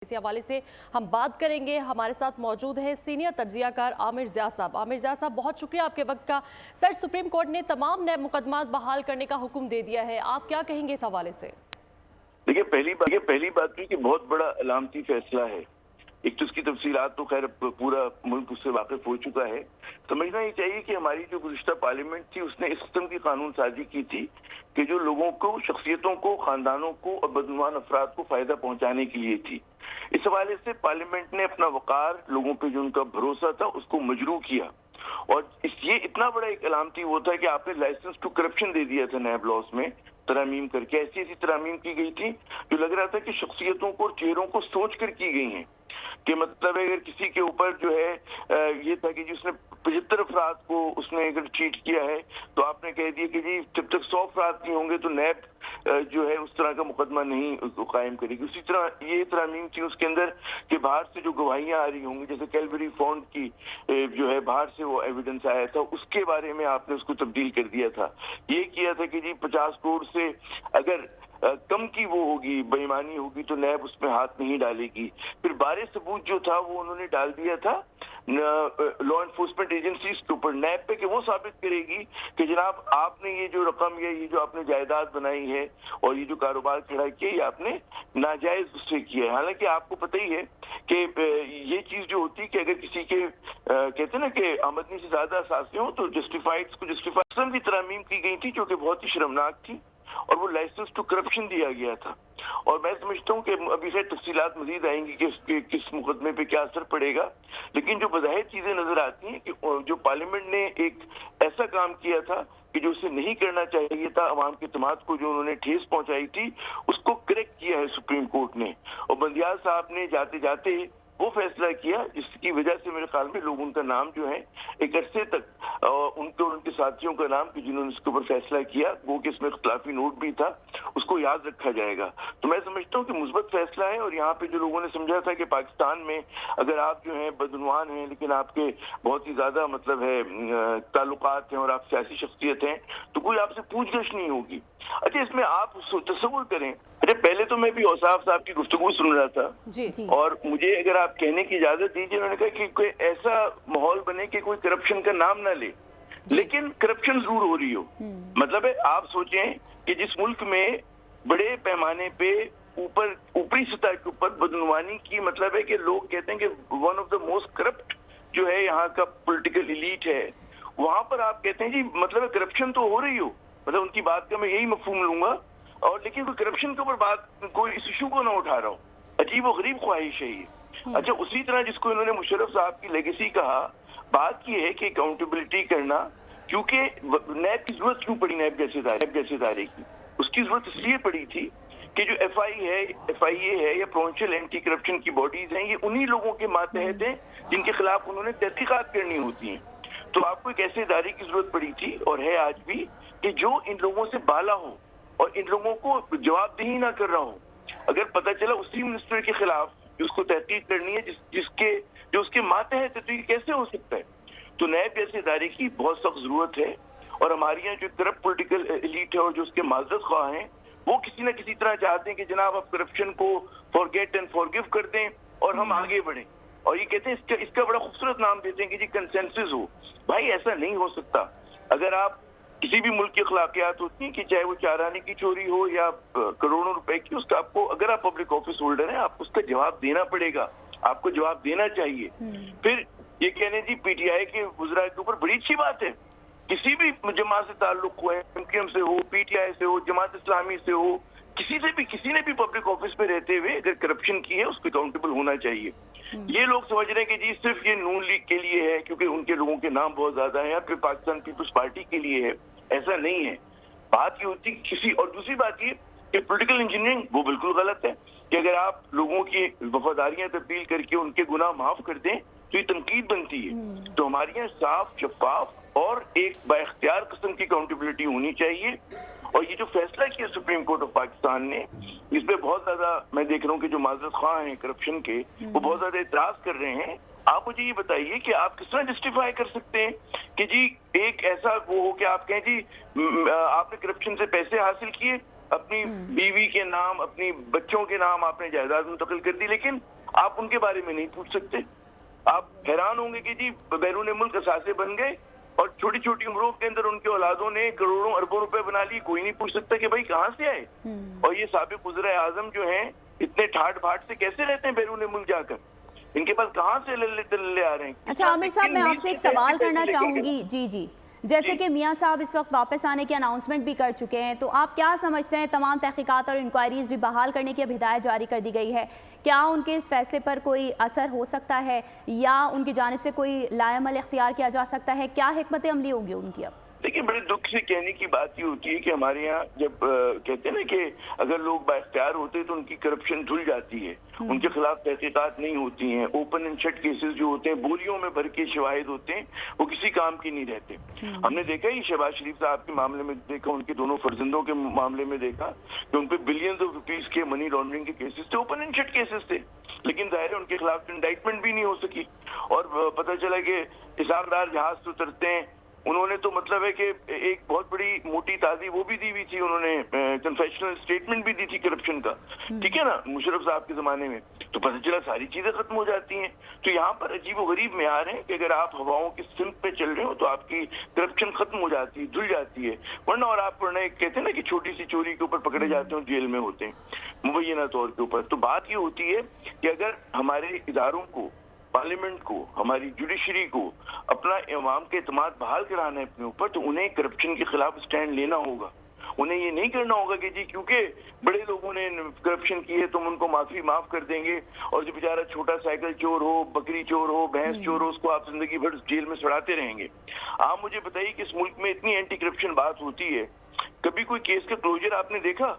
इसी हवाले से हम बात करेंगे। हमारे साथ मौजूद है सीनियर तज्जियाकार आमिर ज़िया साहब। आमिर ज़िया साहब, बहुत शुक्रिया आपके वक्त का। सर, सुप्रीम कोर्ट ने तमाम नए मुकदमात बहाल करने का हुक्म दे दिया है, आप क्या कहेंगे इस हवाले से? देखिए, पहली बात की कि बहुत बड़ा अलामती फैसला है। एक तो इसकी तफसीलात तो खैर पूरा मुल्क उससे वाकिफ हो चुका है। समझना ये चाहिए कि हमारी जो गुज़िश्ता पार्लियामेंट थी उसने इस किस्म की कानून साजी की थी कि जो लोगों को, शख्सियतों को, खानदानों को और बदगुमान अफराद को फायदा पहुंचाने के लिए थी। इस हवाले से पार्लियामेंट ने अपना वकार, लोगों पे जो उनका भरोसा था, उसको मजरू किया। और ये इतना बड़ा एक अलामती वो था कि आपने लाइसेंस टू करप्शन दे दिया था नैब लॉस में तरामीम करके। ऐसी ऐसी तरामीम की गई थी जो लग रहा था कि शख्सियतों को और चेहरों को सोच कर की गई हैं। कि मतलब अगर किसी के ऊपर जो है ये था कि जिसने 75 अफराद को उसने अगर चीट किया है तो आपने कह दिया कि जी जब तक 100 अफराद नहीं होंगे तो नैब जो है उस तरह का मुकदमा नहीं कायम करेगी। उसी तरह ये तरामीम थी उसके अंदर कि बाहर से जो गवाहियां आ रही होंगी, जैसे कैलवरी फंड की जो है बाहर से वो एविडेंस आया था, उसके बारे में आपने उसको तब्दील कर दिया था। ये किया था कि जी 50 करोड़ से अगर कम की वो होगी, बेईमानी होगी तो नैब उसमें हाथ नहीं डालेगी। फिर बारे सबूत जो था वो उन्होंने डाल दिया था लॉ एनफोर्समेंट एजेंसीज के ऊपर, नैब पे, कि वो साबित करेगी कि जनाब आपने ये जो रकम या ये जो आपने जायदाद बनाई है और ये जो कारोबार खड़ा किया ये आपने नाजायज उससे किया है। हालांकि आपको पता ही है कि ये चीज जो होती है कि अगर किसी के कहते हैं ना कि आमदनी से ज्यादा असासे हो तो जस्टिफाइड को जस्टिफाइड की तरामीम की गई थी जो कि बहुत ही शर्मनाक थी और वो लाइसेंस टू करप्शन दिया गया था। और मैं समझता हूँ कि अभी खैर तफसीलात मजीद आएंगी कि किस मुकदमे पे क्या असर पड़ेगा, लेकिन जो बज़ाहिर चीजें नजर आती हैं कि जो पार्लियामेंट ने एक ऐसा काम किया था कि जो उसे नहीं करना चाहिए था, अवाम के इत्तेमाद को जो उन्होंने ठेस पहुंचाई थी उसको करेक्ट किया है सुप्रीम कोर्ट ने। और बंदियाल साहब ने जाते जाते वो फैसला किया जिसकी वजह से मेरे ख्याल में लोग उनका नाम जो है एक अरसे तक उनके और उनके साथियों का नाम कि जिन्होंने इसके ऊपर फैसला किया, वो कि इसमें इख्तिलाफी नोट भी था, उसको याद रखा जाएगा। तो मैं समझता हूँ कि मुस्बत फैसला है। और यहाँ पे जो लोगों ने समझा था कि पाकिस्तान में अगर आप जो है बदनवान हैं लेकिन आपके बहुत ही ज्यादा मतलब है ताल्लुकात हैं और आप सियासी शख्सियत हैं तो कोई आपसे पूछगछ नहीं होगी। अच्छा, इसमें आप तसव्वुर करें, अरे पहले तो मैं भी औसाफ साहब की गुफ्तगू सुन रहा था जी। और मुझे अगर आप कहने की इजाजत दीजिए, उन्होंने कहा कि कोई ऐसा माहौल बने कि कोई करप्शन का नाम ना ले, लेकिन करप्शन जरूर हो रही हो। मतलब है आप सोचें कि जिस मुल्क में बड़े पैमाने पे ऊपरी सतह के ऊपर बदनवानी की, मतलब है कि लोग कहते हैं कि one of the most corrupt जो है यहाँ का पॉलिटिकल एलीट है, वहां पर आप कहते हैं जी मतलब करप्शन तो हो रही हो, मतलब उनकी बात का मैं यही मफहूम लूंगा। और लेकिन कोई करप्शन के ऊपर बात, कोई इस इशू को ना उठा रहा हो, अजीब व गरीब ख्वाहिश है ये। अच्छा, उसी तरह जिसको इन्होंने मुशर्रफ साहब की लेगेसी कहा, बात की है कि अकाउंटेबिलिटी करना, क्योंकि नैब की जरूरत क्यों पड़ी, नैब जैसे इदारे की उसकी जरूरत इसलिए पड़ी थी कि जो FIA है या प्रोविंशियल एंटी करप्शन की बॉडीज हैं, ये उन्हीं लोगों के मातहत हैं जिनके खिलाफ उन्होंने तहकीकात करनी होती हैं। तो आपको एक ऐसे इदारे की जरूरत पड़ी थी और है आज भी कि जो इन लोगों से बाला हो और इन लोगों को जवाबदेही ना कर रहा हो। अगर पता चला उसी मिनिस्टर के खिलाफ उसको तहकीक करनी है जो उसके मातहत है, तो ये कैसे हो सकता है? तो नैब जैसे इदारे की बहुत सख्त जरूरत है। और हमारे यहाँ जो करप्ट पॉलिटिकल एलीट है और जो उसके माजरत ख्वाह हैं, वो किसी न किसी तरह चाहते हैं कि जनाब आप करप्शन को फॉरगेट एंड फॉरगिव कर दें और हम आगे बढ़ें। और ये कहते हैं इसका बड़ा खूबसूरत नाम देते हैं कि जी कंसेंसस हो। भाई ऐसा नहीं हो सकता। अगर आप किसी भी मुल्क की अखलाकियात होती हैं कि चाहे वो चाराने की चोरी हो या करोड़ों रुपए की, उसका आपको, अगर आप पब्लिक ऑफिस होल्डर हैं, आपको उसका जवाब देना पड़ेगा, आपको जवाब देना चाहिए। फिर ये कहने जी PTI के वज़रा के ऊपर, बड़ी अच्छी बात है, किसी भी जमात से ताल्लुक हो, MQM से हो, PTI से हो, जमात इस्लामी से हो, किसी ने भी पब्लिक ऑफिस में रहते हुए अगर करप्शन की है उसको अकाउंटेबल होना चाहिए। ये लोग समझ रहे हैं कि जी सिर्फ ये नून लीग के लिए है क्योंकि उनके लोगों के नाम बहुत ज्यादा है, या फिर पाकिस्तान पीपुल्स पार्टी के लिए है। ऐसा नहीं है। बात ये होती किसी और। दूसरी बात ये कि पॉलिटिकल इंजीनियरिंग वो बिल्कुल गलत है कि अगर आप लोगों की वफादारियां तब्दील करके उनके गुनाह माफ कर दें तो ये तनकीद बनती है। तो हमारे यहाँ साफ, शफाफ और एक बाइख्तियार किस्म की अकाउंटेबिलिटी होनी चाहिए। और ये जो फैसला किया सुप्रीम कोर्ट ऑफ पाकिस्तान ने, इस पे बहुत ज्यादा मैं देख रहा हूँ कि जो माजरत ख्वाह हैं करप्शन के, वो बहुत ज्यादा इतराज कर रहे हैं। आप मुझे ये बताइए कि आप किस तरह जस्टिफाई कर सकते हैं कि जी एक ऐसा वो हो कि आप कहें जी आपने करप्शन से पैसे हासिल किए اپنی بیوی کے نام، اپنی بچوں کے نام آپ نے جائیداد منتقل کر دی، لیکن آپ ان کے بارے میں نہیں پوچھ سکتے. آپ حیران ہوں گے کہ جی بیرون ملک اثاثے بن گئے اور چھوٹی چھوٹی عمروں کے اندر ان کے اولادوں نے کروڑوں اربوں روپے بنا لی. کوئی نہیں پوچھ سکتا کہ بھائی کہاں سے آئے. اور یہ سابق وزراء اعظم جو ہیں اتنے ٹھاٹ بھاٹ سے کیسے رہتے ہیں بیرون ملک جا کر؟ ان کے پاس کہاں سے لے آ رہے ہیں؟ اچھا عامر صاحب، میں آپ سے ایک سوال کرنا چاہوں گی. جی جیسے کہ میاں صاحب اس وقت واپس آنے کی اناؤنسمنٹ بھی کر چکے ہیں، تو آپ کیا سمجھتے ہیں تمام تحقیقات اور انکوائریز بھی بحال کرنے کی اب ہدایت جاری کر دی گئی ہے، کیا ان کے اس فیصلے پر کوئی اثر ہو سکتا ہے یا ان کی جانب سے کوئی لائحہ عمل اختیار کیا جا سکتا ہے؟ کیا حکمت عملی ہوگی ان کی اب؟ دیکھیں بڑے دکھ سے کہنے کی بات یہ ہوتی ہے کہ ہمارے یہاں جب کہتے ہیں نا کہ اگر لوگ با اختیار ہوتے تو ان کی کرپشن دھل جاتی ہے، ان کے خلاف تحقیقات نہیں ہوتی ہیں، اوپن اینڈ شٹ کیسز جو ہوتے ہیں بوریوں میں بھر کے شواہد ہوتے ہیں، وہ کسی کام کی نہیں رہتے. ہم نے دیکھا ہی شہباز شریف صاحب کے معاملے میں دیکھا، ان کے دونوں فرزندوں کے معاملے میں دیکھا کہ ان پہ بلینز آف روپیز کے منی لانڈرنگ کے کیسز تھے، اوپن اینڈ شٹ کیسز تھے، لیکن ظاہر ہے ان کے خلاف انڈائٹمنٹ بھی نہیں ہو سکی. اور پتہ چلا کہ حساب دار جہاز سے اترتے ہیں، انہوں نے تو مطلب ہے کہ ایک بہت بڑی موٹی تازی وہ بھی دی ہوئی تھی، انہوں نے کنفیشنل اسٹیٹمنٹ بھی دی تھی کرپشن کا، ٹھیک ہے نا، مشرف صاحب کے زمانے میں. تو پتہ چلا ساری چیزیں ختم ہو جاتی ہیں. تو یہاں پر عجیب و غریب معیار ہے کہ اگر آپ ہواؤں کی سمت پہ چل رہے ہو تو آپ کی کرپشن ختم ہو جاتی ہے، دھل جاتی ہے، ورنہ اور آپ ورنہ کہتے ہیں نا کہ چھوٹی سی چوری کے اوپر پکڑے جاتے ہیں، جیل میں ہوتے ہیں مبینہ طور کے اوپر. تو بات یہ ہوتی ہے کہ اگر ہمارے اداروں کو، پارلیمنٹ کو، ہماری جوڈیشری کو اپنا عوام کے اعتماد بحال کرانا ہے اپنے اوپر، تو انہیں کرپشن کے خلاف سٹینڈ لینا ہوگا. انہیں یہ نہیں کرنا ہوگا کہ جی کیونکہ بڑے لوگوں نے کرپشن کی ہے تو ہم ان کو معاف کر دیں گے، اور جو بیچارہ چھوٹا سائیکل چور ہو، بکری چور ہو، بھینس چور ہو، اس کو آپ زندگی بھر جیل میں سڑاتے رہیں گے. آپ مجھے بتائیے کہ اس ملک میں اتنی اینٹی کرپشن بات ہوتی ہے، کبھی کوئی کیس کا کلوجر آپ نے دیکھا؟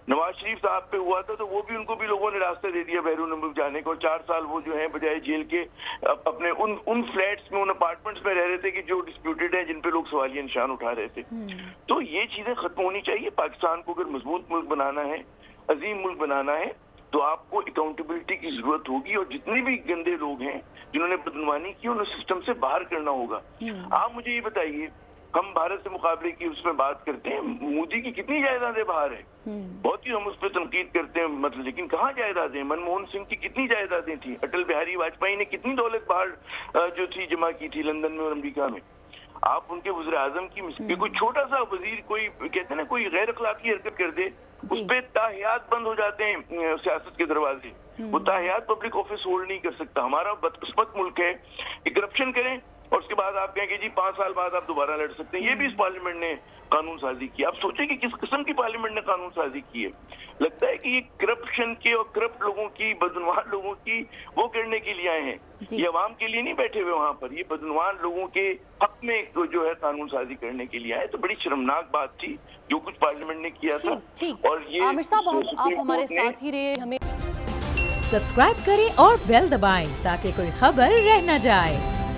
نواز شریف صاحب پہ ہوا تھا تو وہ بھی ان کو بھی لوگوں نے راستہ دے دیا بیرون ملک جانے کو، اور 4 سال وہ جو ہیں بجائے جیل کے اپنے ان فلیٹس میں، ان اپارٹمنٹس میں رہ رہے تھے کہ جو ڈسپیوٹیڈ ہیں، جن پہ لوگ سوالیہ نشان اٹھا رہے تھے. تو یہ چیزیں ختم ہونی چاہیے. پاکستان کو اگر مضبوط ملک بنانا ہے، عظیم ملک بنانا ہے، تو آپ کو اکاؤنٹیبلٹی کی ضرورت ہوگی، اور جتنے بھی گندے لوگ ہیں جنہوں نے بدعنوانی کی انہیں سسٹم سے باہر کرنا ہوگا. آپ مجھے یہ بتائیے، ہم بھارت سے مقابلے کی اس میں بات کرتے ہیں، مودی کی کتنی جائیدادیں باہر ہیں، بہت ہی ہم اس پہ تنقید کرتے ہیں مطلب، لیکن کہاں جائیدادیں؟ منموہن سنگھ کی کتنی جائیدادیں تھیں، اٹل بہاری واجپئی نے کتنی دولت باہر جو تھی جمع کی تھی لندن میں اور امریکہ میں. آپ ان کے وزیر اعظم کی کوئی چھوٹا سا وزیر کوئی کہتے ہیں نا کوئی غیر اخلاقی حرکت کر دے، اس پہ تاحیات بند ہو جاتے ہیں سیاست کے دروازے. وہ تاحیات پبلک آفس ہولڈ نہیں کر سکتا. ہمارا بدقسمت ملک ہے کہ کرپشن کریں اور اس کے بعد آپ کہیں کہ جی 5 سال بعد آپ دوبارہ لڑ سکتے ہیں. یہ بھی اس پارلیمنٹ نے قانون سازی کی. آپ سوچیں کہ کس قسم کی پارلیمنٹ نے قانون سازی کی ہے. لگتا ہے کہ یہ کرپشن کے اور کرپٹ لوگوں کی، بدعنوان لوگوں کی وہ کرنے کے لیے آئے ہیں. یہ عوام کے لیے نہیں بیٹھے ہوئے وہاں پر، یہ بدعنوان لوگوں کے حق میں جو ہے قانون سازی کرنے کے لیے آئے. تو بڑی شرمناک بات تھی جو کچھ پارلیمنٹ نے کیا تھا. اور یہ عامر صاحب آپ ہمارے ساتھ ہی رہے، ہمیں سبسکرائب کریں اور بیل دبائیں تاکہ کوئی خبر رہ نہ جائے.